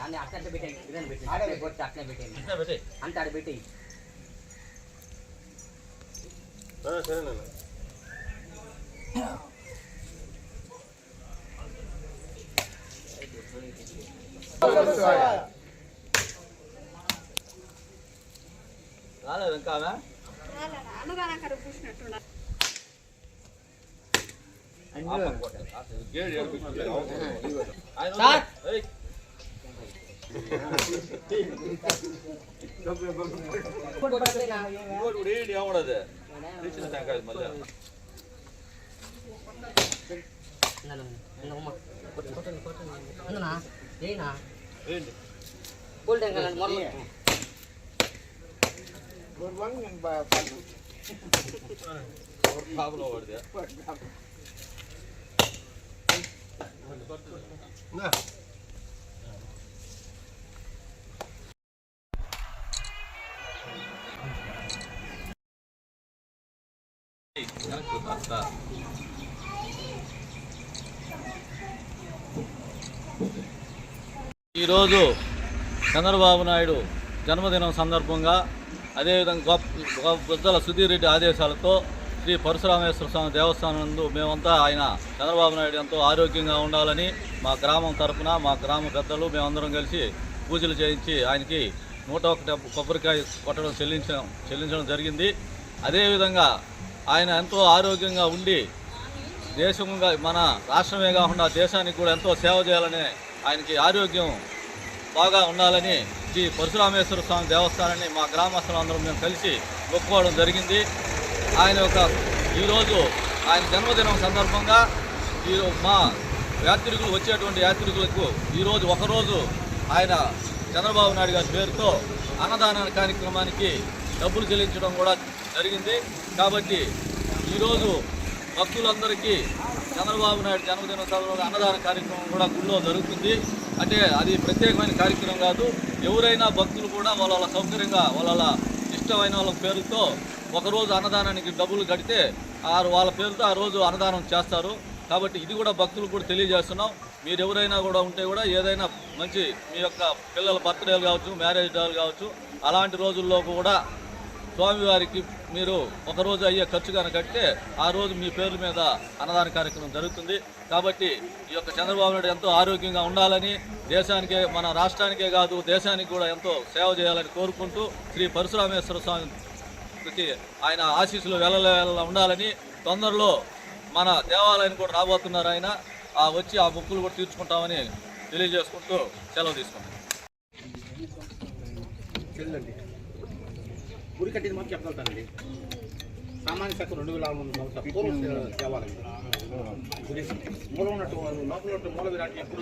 అంటే ఆడ పెట్టి సరేనా రాలేదు ఇంకా ఏమడదు తెచ్చిన టెంకాయ మళ్ళీ బాబులో పడితే ఈరోజు చంద్రబాబు నాయుడు జన్మదినం సందర్భంగా అదేవిధంగా బుద్ధల సుధీర్ రెడ్డి ఆదేశాలతో శ్రీ పరశురామేశ్వర స్వామి దేవస్థానం నందు మేమంతా ఆయన చంద్రబాబు నాయుడు ఎంతో ఆరోగ్యంగా ఉండాలని మా గ్రామం తరఫున మా గ్రామ పెద్దలు మేమందరం కలిసి పూజలు చేయించి ఆయనకి 101 కొబ్బరికాయ కొట్టడం చెల్లించడం జరిగింది. అదేవిధంగా ఆయన ఎంతో ఆరోగ్యంగా ఉండి దేశంగా మన రాష్ట్రమే కాకుండా దేశానికి కూడా ఎంతో సేవ చేయాలని ఆయనకి ఆరోగ్యం బాగా ఉండాలని శ్రీ పరశురామేశ్వర స్వామి దేవస్థానాన్ని మా గ్రామస్తులందరం మేము కలిసి మొక్కుకోవడం జరిగింది. ఆయన ఈరోజు ఆయన జన్మదినం సందర్భంగా మా యాత్రికులు వచ్చేటువంటి యాత్రికులకు ఈరోజు ఒకరోజు ఆయన చంద్రబాబు నాయుడు గారి పేరుతో అన్నదాన కార్యక్రమానికి డబ్బులు చెల్లించడం కూడా జరిగింది. కాబట్టి ఈరోజు భక్తులందరికీ చంద్రబాబు నాయుడు జన్మదినం సందర్భంగా అన్నదాన కార్యక్రమం కూడా గుళ్ళో జరుగుతుంది. అంటే అది ప్రత్యేకమైన కార్యక్రమం కాదు. ఎవరైనా భక్తులు కూడా వాళ్ళ సౌకర్యంగా వాళ్ళ ఇష్టమైన వాళ్ళ పేరుతో ఒకరోజు అన్నదానానికి డబ్బులు కడితే వాళ్ళ పేరుతో ఆ రోజు అన్నదానం చేస్తారు. కాబట్టి ఇది కూడా భక్తులు కూడా తెలియజేస్తున్నాం. మీరు ఎవరైనా కూడా ఉంటే కూడా ఏదైనా మంచి మీ యొక్క పిల్లల బర్త్డేలు కావచ్చు, మ్యారేజ్ డేలు కావచ్చు, అలాంటి రోజుల్లో కూడా స్వామివారికి మీరు ఒకరోజు అయ్యే ఖర్చు కనుక కడితే ఆ రోజు మీ పేర్ల మీద అన్నదాన కార్యక్రమం జరుగుతుంది. కాబట్టి ఈ యొక్క చంద్రబాబు నాయుడు ఎంతో ఆరోగ్యంగా ఉండాలని, దేశానికే మన రాష్ట్రానికే కాదు దేశానికి కూడా ఎంతో సేవ చేయాలని కోరుకుంటూ శ్రీ పరశురామేశ్వర స్వామికి ఆయన ఆశీస్సులు వెళ్ళ ఉండాలని, తొందరలో మన దేవాలయాన్ని కూడా రాబోతున్నారు ఆయన, వచ్చి ఆ మొక్కులు కూడా తీర్చుకుంటామని తెలియజేసుకుంటూ సెలవు తీసుకుంటాం. గుడి కట్టింది మాకు చెప్పగలుగుతానండి. సామాన్య శాఖ 2006 సంవత్సరాలు పూర్వం దేవాలయం గుడి మూల ఉన్నట్టు లోపల మూల విరాట్ ఎప్పుడు